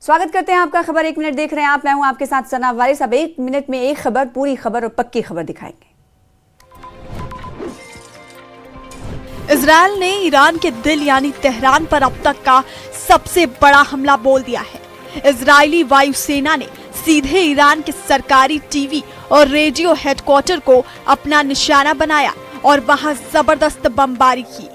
स्वागत करते हैं आपका खबर 1 मिनट देख रहे हैं आप। मैं हूं आपके साथ सना वारिस। अब 1 मिनट में एक खबर, पूरी खबर और पक्की खबर दिखाएंगे। इजरायल ने ईरान के दिल यानी तेहरान पर अब तक का सबसे बड़ा हमला बोल दिया है। इजरायली वायुसेना ने सीधे ईरान के सरकारी टीवी और रेडियो हेडक्वार्टर को अपना निशाना बनाया और वहां जबरदस्त बमबारी की।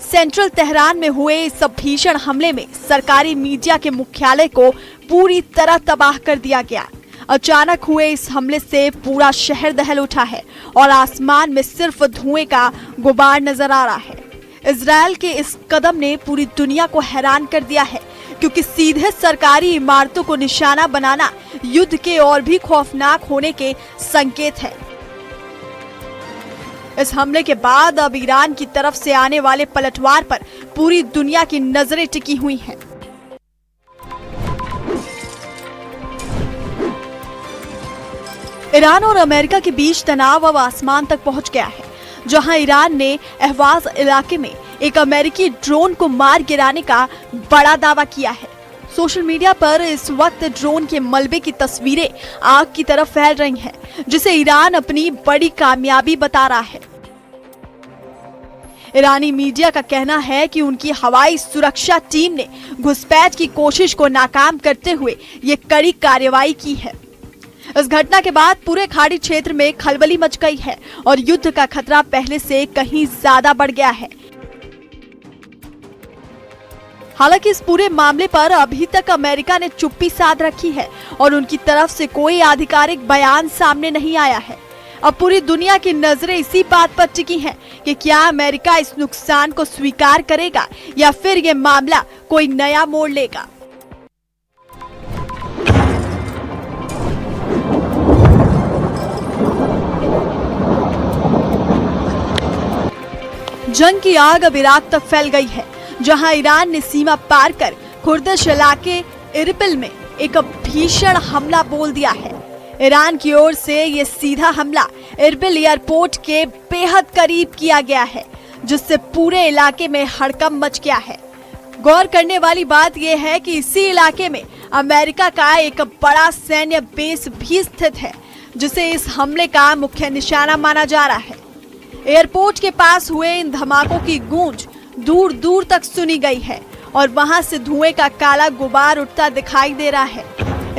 सेंट्रल तेहरान में हुए इस भीषण हमले में सरकारी मीडिया के मुख्यालय को पूरी तरह तबाह कर दिया गया। अचानक हुए इस हमले से पूरा शहर दहल उठा है और आसमान में सिर्फ धुएं का गुबार नजर आ रहा है। इजरायल के इस कदम ने पूरी दुनिया को हैरान कर दिया है, क्योंकि सीधे सरकारी इमारतों को निशाना बनाना युद्ध के और भी खौफनाक होने के संकेत है। इस हमले के बाद अब ईरान की तरफ से आने वाले पलटवार पर पूरी दुनिया की नजरें टिकी हुई हैं। ईरान और अमेरिका के बीच तनाव अब आसमान तक पहुंच गया है, जहां ईरान ने अहवाज इलाके में एक अमेरिकी ड्रोन को मार गिराने का बड़ा दावा किया है। सोशल मीडिया पर इस वक्त ड्रोन के मलबे की तस्वीरें आग की तरफ फैल रही हैं, जिसे ईरान अपनी बड़ी कामयाबी बता रहा है। ईरानी मीडिया का कहना है कि उनकी हवाई सुरक्षा टीम ने घुसपैठ की कोशिश को नाकाम करते हुए ये कड़ी कार्रवाई की है। इस घटना के बाद पूरे खाड़ी क्षेत्र में खलबली मच गई है और युद्ध का खतरा पहले से कहीं ज्यादा बढ़ गया है। हालांकि इस पूरे मामले पर अभी तक अमेरिका ने चुप्पी साध रखी है और उनकी तरफ से कोई आधिकारिक बयान सामने नहीं आया है। अब पूरी दुनिया की नजरें इसी बात पर टिकी हैं कि क्या अमेरिका इस नुकसान को स्वीकार करेगा या फिर ये मामला कोई नया मोड़ लेगा। जंग की आग अब इराक तक फैल गई है, जहां ईरान ने सीमा पार कर खुर्दिश इलाके इरबिल में एक भीषण हमला बोल दिया है। ईरान की ओर से ये सीधा हमला इरबिल एयरपोर्ट के बेहद करीब किया गया है, जिससे पूरे इलाके में हड़कंप मच गया है। गौर करने वाली बात यह है कि इसी इलाके में अमेरिका का एक बड़ा सैन्य बेस भी स्थित है, जिसे इस हमले का मुख्य निशाना माना जा रहा है। एयरपोर्ट के पास हुए इन धमाकों की गूंज दूर दूर तक सुनी गई है और वहां से धुएं का काला गुबार उठता दिखाई दे रहा है।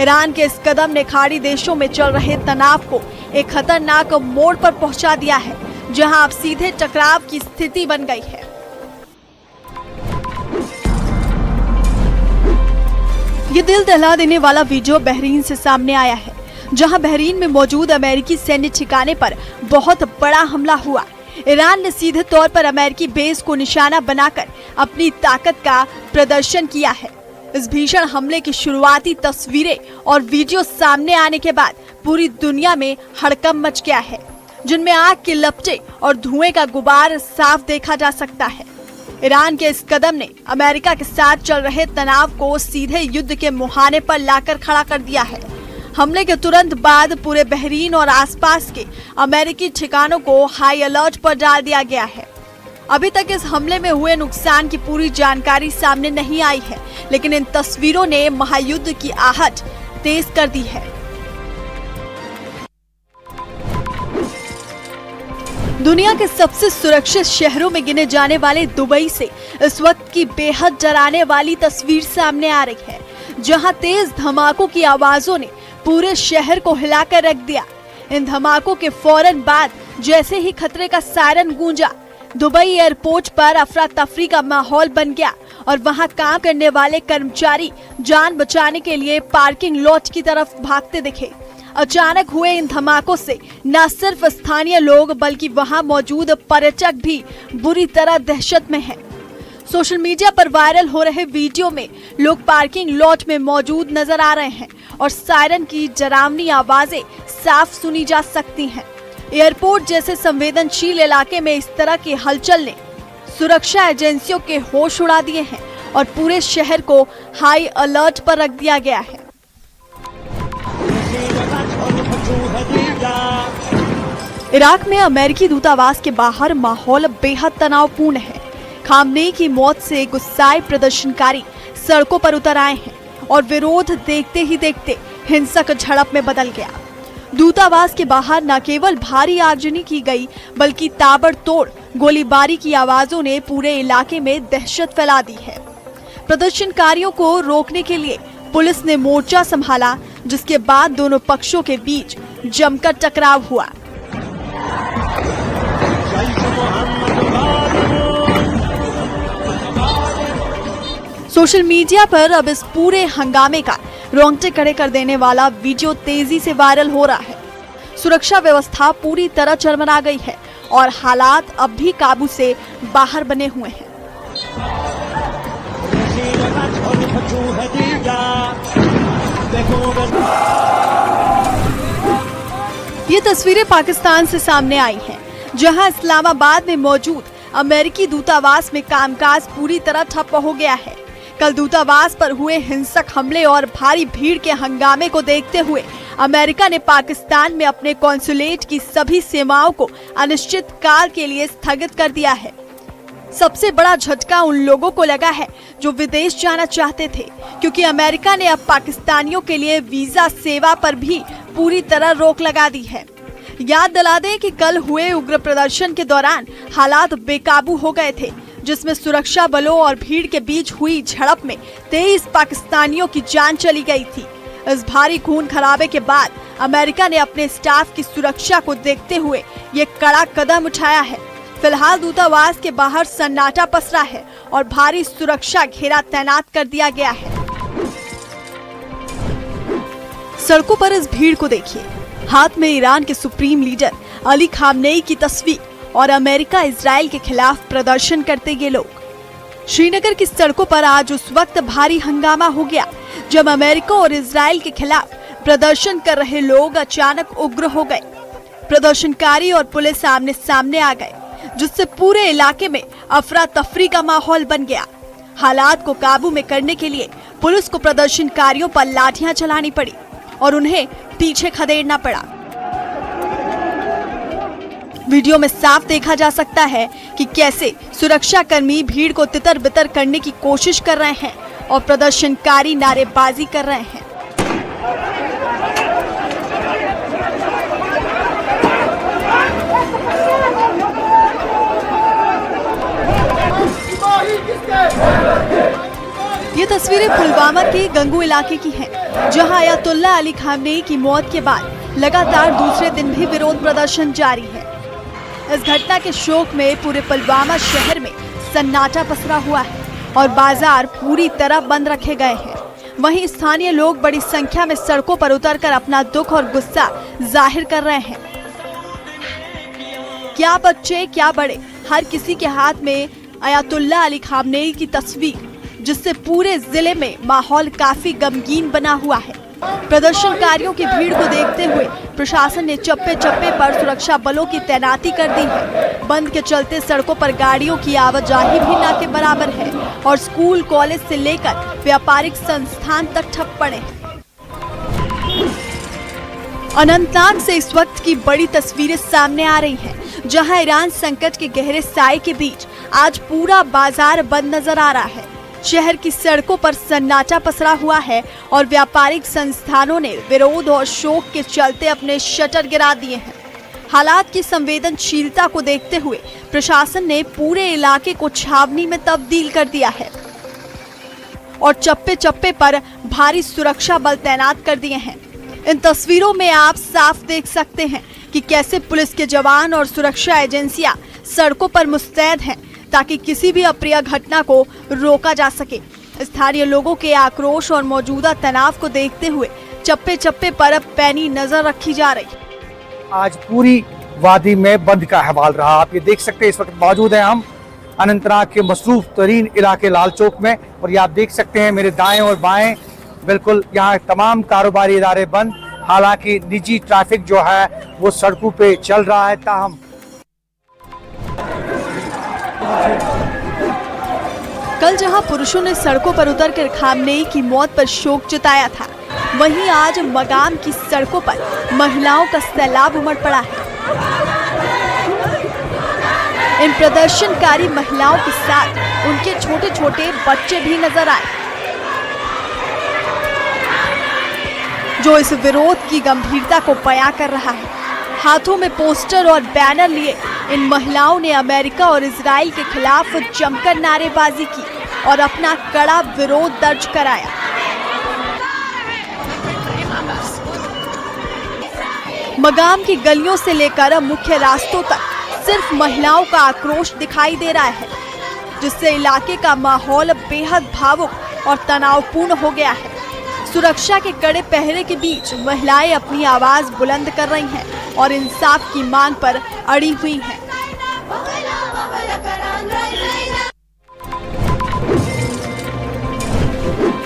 ईरान के इस कदम ने खाड़ी देशों में चल रहे तनाव को एक खतरनाक मोड़ पर पहुंचा दिया है, जहां अब सीधे टकराव की स्थिति बन गई है। ये दिल दहला देने वाला वीडियो बहरीन से सामने आया है, जहां बहरीन में मौजूद अमेरिकी सैन्य ठिकाने पर बहुत बड़ा हमला हुआ। ईरान ने सीधे तौर पर अमेरिकी बेस को निशाना बनाकर अपनी ताकत का प्रदर्शन किया है। इस भीषण हमले की शुरुआती तस्वीरें और वीडियो सामने आने के बाद पूरी दुनिया में हड़कंप मच गया है, जिनमें आग की लपटें और धुएं का गुबार साफ देखा जा सकता है। ईरान के इस कदम ने अमेरिका के साथ चल रहे तनाव को सीधे युद्ध के मुहाने पर लाकर खड़ा कर दिया है। हमले के तुरंत बाद पूरे बहरीन और आसपास के अमेरिकी ठिकानों को हाई अलर्ट पर डाल दिया गया है। अभी तक इस हमले में हुए नुकसान की पूरी जानकारी सामने नहीं आई है, लेकिन इन तस्वीरों ने महायुद्ध की आहट तेज कर दी है। दुनिया के सबसे सुरक्षित शहरों में गिने जाने वाले दुबई से इस वक्त की बेहद डराने वाली तस्वीर सामने आ रही है, जहां तेज धमाकों की आवाजों ने पूरे शहर को हिलाकर रख दिया। इन धमाकों के फौरन बाद जैसे ही खतरे का सायरन गूंजा, दुबई एयरपोर्ट पर अफरा तफरी का माहौल बन गया और वहां काम करने वाले कर्मचारी जान बचाने के लिए पार्किंग लॉट की तरफ भागते दिखे। अचानक हुए इन धमाकों से न सिर्फ स्थानीय लोग बल्कि वहां मौजूद पर्यटक भी बुरी तरह दहशत में हैं। सोशल मीडिया पर वायरल हो रहे वीडियो में लोग पार्किंग लॉट में मौजूद नजर आ रहे हैं और सायरन की डरावनी आवाजें साफ सुनी जा सकती हैं। एयरपोर्ट जैसे संवेदनशील इलाके में इस तरह की हलचल ने सुरक्षा एजेंसियों के होश उड़ा दिए हैं और पूरे शहर को हाई अलर्ट पर रख दिया गया है। इराक में अमेरिकी दूतावास के बाहर माहौल बेहद तनावपूर्ण है। खामनेई की मौत से गुस्साए प्रदर्शनकारी सड़कों पर उतर आए हैं और विरोध देखते ही देखते हिंसक झड़प में बदल गया। दूतावास के बाहर न केवल भारी आगजनी की गई बल्कि ताबड़तोड़ गोलीबारी की आवाजों ने पूरे इलाके में दहशत फैला दी है। प्रदर्शनकारियों को रोकने के लिए पुलिस ने मोर्चा संभाला, जिसके बाद दोनों पक्षों के बीच जमकर टकराव हुआ। सोशल मीडिया पर अब इस पूरे हंगामे का रोंगटे खड़े कर देने वाला वीडियो तेजी से वायरल हो रहा है। सुरक्षा व्यवस्था पूरी तरह चरमरा गई है और हालात अब भी काबू से बाहर बने हुए हैं। ये तस्वीरें पाकिस्तान से सामने आई हैं, जहां इस्लामाबाद में मौजूद अमेरिकी दूतावास में कामकाज पूरी तरह ठप हो गया है। कल दूतावास पर हुए हिंसक हमले और भारी भीड़ के हंगामे को देखते हुए अमेरिका ने पाकिस्तान में अपने कॉन्सुलेट की सभी सेवाओं को अनिश्चित काल के लिए स्थगित कर दिया है। सबसे बड़ा झटका उन लोगों को लगा है जो विदेश जाना चाहते थे, क्योंकि अमेरिका ने अब पाकिस्तानियों के लिए वीजा सेवा पर भी पूरी तरह रोक लगा दी है। याद दिला दें कि कल हुए उग्र प्रदर्शन के दौरान हालात बेकाबू हो गए थे, जिसमें सुरक्षा बलों और भीड़ के बीच हुई झड़प में 23 पाकिस्तानियों की जान चली गई थी। इस भारी खून खराबे के बाद अमेरिका ने अपने स्टाफ की सुरक्षा को देखते हुए ये कड़ा कदम उठाया है। फिलहाल दूतावास के बाहर सन्नाटा पसरा है और भारी सुरक्षा घेरा तैनात कर दिया गया है। सड़कों पर इस भीड़ को देखिए। हाथ में ईरान के सुप्रीम लीडर अली खामनेई की तस्वीर और अमेरिका इजराइल के खिलाफ प्रदर्शन करते ये लोग। श्रीनगर की सड़कों पर आज उस वक्त भारी हंगामा हो गया जब अमेरिका और इजराइल के खिलाफ प्रदर्शन कर रहे लोग अचानक उग्र हो गए। प्रदर्शनकारी और पुलिस आमने सामने आ गए, जिससे पूरे इलाके में अफरा तफरी का माहौल बन गया। हालात को काबू में करने के लिए पुलिस को प्रदर्शनकारियों पर लाठियां चलानी पड़ी और उन्हें पीछे खदेड़ना पड़ा। वीडियो में साफ देखा जा सकता है कि कैसे सुरक्षा कर्मी भीड़ को तितर बितर करने की कोशिश कर रहे हैं और प्रदर्शनकारी नारेबाजी कर रहे हैं। ये तस्वीरें पुलवामा के गंगू इलाके की हैं, जहां अयतुल्ला अली खामनेई की मौत के बाद लगातार दूसरे दिन भी विरोध प्रदर्शन जारी है। इस घटना के शोक में पूरे पुलवामा शहर में सन्नाटा पसरा हुआ है और बाजार पूरी तरह बंद रखे गए हैं। वहीं स्थानीय लोग बड़ी संख्या में सड़कों पर उतरकर अपना दुख और गुस्सा जाहिर कर रहे हैं। क्या बच्चे क्या बड़े, हर किसी के हाथ में अयतुल्ला अली खामनेई की तस्वीर, जिससे पूरे जिले में माहौल काफी गमगीन बना हुआ है। प्रदर्शनकारियों की भीड़ को देखते हुए प्रशासन ने चप्पे चप्पे पर सुरक्षा बलों की तैनाती कर दी है। बंद के चलते सड़कों पर गाड़ियों की आवाजाही भी न के बराबर है और स्कूल कॉलेज से लेकर व्यापारिक संस्थान तक ठप पड़े हैं। अनंतनाग से इस वक्त की बड़ी तस्वीरें सामने आ रही हैं, जहां ईरान संकट के गहरे साए के बीच आज पूरा बाजार बंद नजर आ रहा है। शहर की सड़कों पर सन्नाटा पसरा हुआ है और व्यापारिक संस्थानों ने विरोध और शोक के चलते अपने शटर गिरा दिए हैं। हालात की संवेदनशीलता को देखते हुए प्रशासन ने पूरे इलाके को छावनी में तब्दील कर दिया है और चप्पे चप्पे पर भारी सुरक्षा बल तैनात कर दिए हैं। इन तस्वीरों में आप साफ देख सकते हैं कि कैसे पुलिस के जवान और सुरक्षा एजेंसियां सड़कों पर मुस्तैद हैं ताकि किसी भी अप्रिय घटना को रोका जा सके। स्थानीय लोगों के आक्रोश और मौजूदा तनाव को देखते हुए चप्पे चप्पे पर पैनी नजर रखी जा रही। आज पूरी वादी में बंद का अहवाल रहा। आप ये देख सकते हैं, इस वक्त मौजूद हैं हम अनंतनाग के मसरूफ तरीन इलाके लाल चौक में, और ये आप देख सकते हैं मेरे दाएं और बाएं बिल्कुल यहाँ तमाम कारोबारी इदारे बंद। हालांकि निजी ट्रैफिक जो है वो सड़कों पे चल रहा है। ताहम कल जहां पुरुषों ने सड़कों पर उतरकर खामनेई की मौत पर शोक जताया था, वहीं आज मकाम की सड़कों पर महिलाओं का सैलाब उमड़ पड़ा है। इन प्रदर्शनकारी महिलाओं के साथ उनके छोटे छोटे बच्चे भी नजर आए, जो इस विरोध की गंभीरता को बयां कर रहा है। हाथों में पोस्टर और बैनर लिए इन महिलाओं ने अमेरिका और इजराइल के खिलाफ जमकर नारेबाजी की और अपना कड़ा विरोध दर्ज कराया। मगाम की गलियों से लेकर मुख्य रास्तों तक सिर्फ महिलाओं का आक्रोश दिखाई दे रहा है, जिससे इलाके का माहौल बेहद भावुक और तनावपूर्ण हो गया है। सुरक्षा के कड़े पहरे के बीच महिलाएं अपनी आवाज बुलंद कर रही हैं और इंसाफ की मांग पर अड़ी हुई हैं।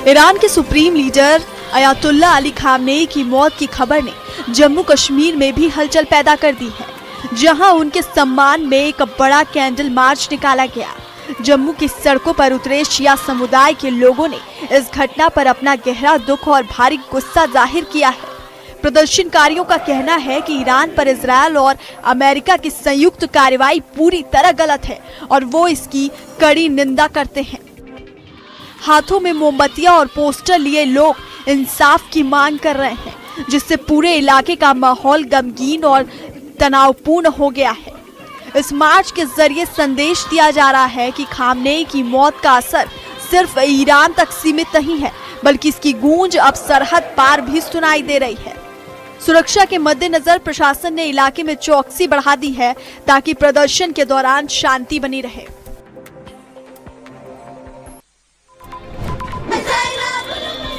ईरान के supreme leader Ayatollah Ali Khamenei की मौत की खबर ने जम्मू कश्मीर में भी हलचल पैदा कर दी है, जहां उनके सम्मान में एक बड़ा कैंडल मार्च निकाला गया। जम्मू की सड़कों पर उतरे शिया समुदाय के लोगों ने इस घटना पर अपना गहरा दुख और भारी गुस्सा जाहिर किया है। प्रदर्शनकारियों का कहना है कि ईरान पर इजराइल और अमेरिका की संयुक्त कार्रवाई पूरी तरह गलत है और वो इसकी कड़ी निंदा करते हैं। हाथों में मोमबत्तियां और पोस्टर लिए लोग इंसाफ की मांग कर रहे हैं, जिससे पूरे इलाके का माहौल गमगीन और तनावपूर्ण हो गया है। इस मार्च के जरिए संदेश दिया जा रहा है कि खामनेई की मौत का असर सिर्फ ईरान तक सीमित नहीं है, बल्कि इसकी गूंज अब सरहद पार भी सुनाई दे रही है। सुरक्षा के मद्देनजर प्रशासन ने इलाके में चौकसी बढ़ा दी है, ताकि प्रदर्शन के दौरान शांति बनी रहे।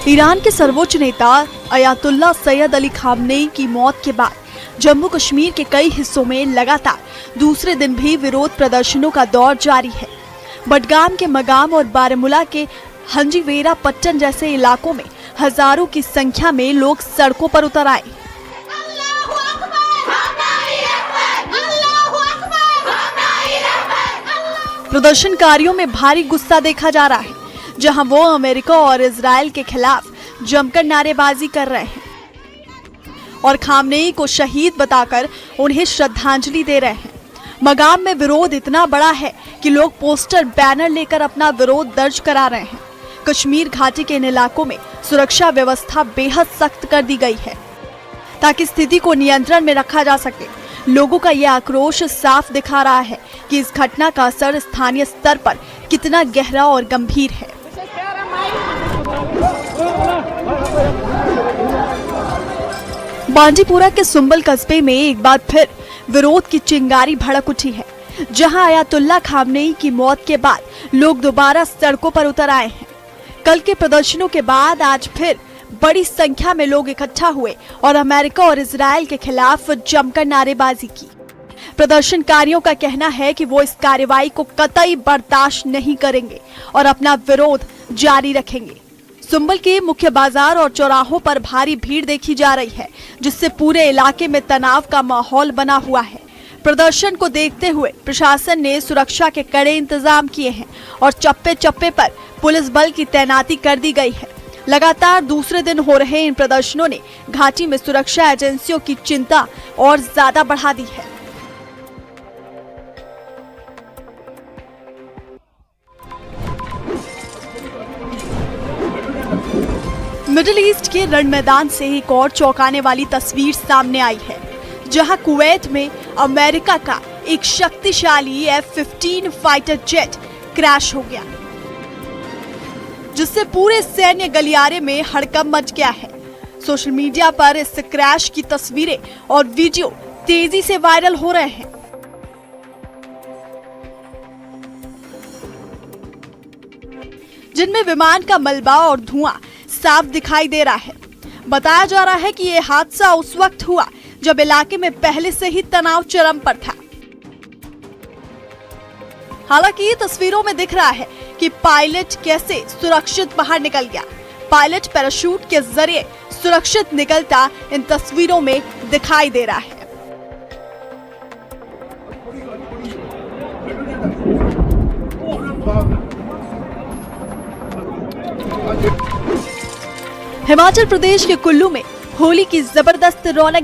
ईरान के सर्वोच्च नेता अयातुल्ला सैयद अली खामनेई की मौत के बाद जम्मू कश्मीर के कई हिस्सों में लगातार दूसरे दिन भी विरोध प्रदर्शनों का दौर जारी है। बडगाम के मगाम और बारामूला के हंजीवेरा पट्टन जैसे इलाकों में हजारों की संख्या में लोग सड़कों पर उतर आए। प्रदर्शनकारियों में भारी गुस्सा देखा जा रहा है, जहां वो अमेरिका और इजराइल के खिलाफ जमकर नारेबाजी कर रहे हैं और खामनेई को शहीद बताकर उन्हें श्रद्धांजलि दे रहे हैं। मगाम में विरोध इतना बड़ा है कि लोग पोस्टर बैनर लेकर अपना विरोध दर्ज करा रहे हैं। कश्मीर घाटी के इन इलाकों में सुरक्षा व्यवस्था बेहद सख्त कर दी गई है, ताकि स्थिति को नियंत्रण में रखा जा सके। लोगों का यह आक्रोश साफ दिखा रहा है कि इस घटना का असर स्थानीय स्तर पर कितना गहरा और गंभीर है। बांडीपुरा के सुंबल कस्बे में एक बार फिर विरोध की चिंगारी भड़क उठी है, जहां अयातुल्ला खामनेई की मौत के बाद लोग दोबारा सड़कों पर उतर आए हैं। कल के प्रदर्शनों के बाद आज फिर बड़ी संख्या में लोग इकट्ठा हुए और अमेरिका और इजराइल के खिलाफ जमकर नारेबाजी की। प्रदर्शनकारियों का कहना है कि वो इस कार्रवाई को कतई बर्दाश्त नहीं करेंगे और अपना विरोध जारी रखेंगे। सुंबल के मुख्य बाजार और चौराहों पर भारी भीड़ देखी जा रही है, जिससे पूरे इलाके में तनाव का माहौल बना हुआ है। प्रदर्शन को देखते हुए प्रशासन ने सुरक्षा के कड़े इंतजाम किए हैं और चप्पे चप्पे पर पुलिस बल की तैनाती कर दी गई है। लगातार दूसरे दिन हो रहे इन प्रदर्शनों ने घाटी में सुरक्षा एजेंसियों की चिंता और ज्यादा बढ़ा दी है। मिडिल ईस्ट के रण मैदान से एक और चौंकाने वाली तस्वीर सामने आई है, जहां कुवैत में अमेरिका का एक शक्तिशाली F-15 फाइटर जेट क्रैश हो गया, जिससे पूरे सैन्य गलियारे में हड़कंप मच गया है। सोशल मीडिया पर इस क्रैश की तस्वीरें और वीडियो तेजी से वायरल हो रहे हैं। जिनमें विमान का मलबा और धुआं साफ दिखाई दे रहा है। बताया जा रहा है कि यह हादसा उस वक्त हुआ जब इलाके में पहले से ही तनाव चरम पर था। हालांकि तस्वीरों में दिख रहा है कि पायलट कैसे सुरक्षित बाहर निकल गया। पायलट पैराशूट के जरिए सुरक्षित निकलता इन तस्वीरों में दिखाई दे रहा है। हिमाचल प्रदेश के कुल्लू में होली की जबरदस्त रौनक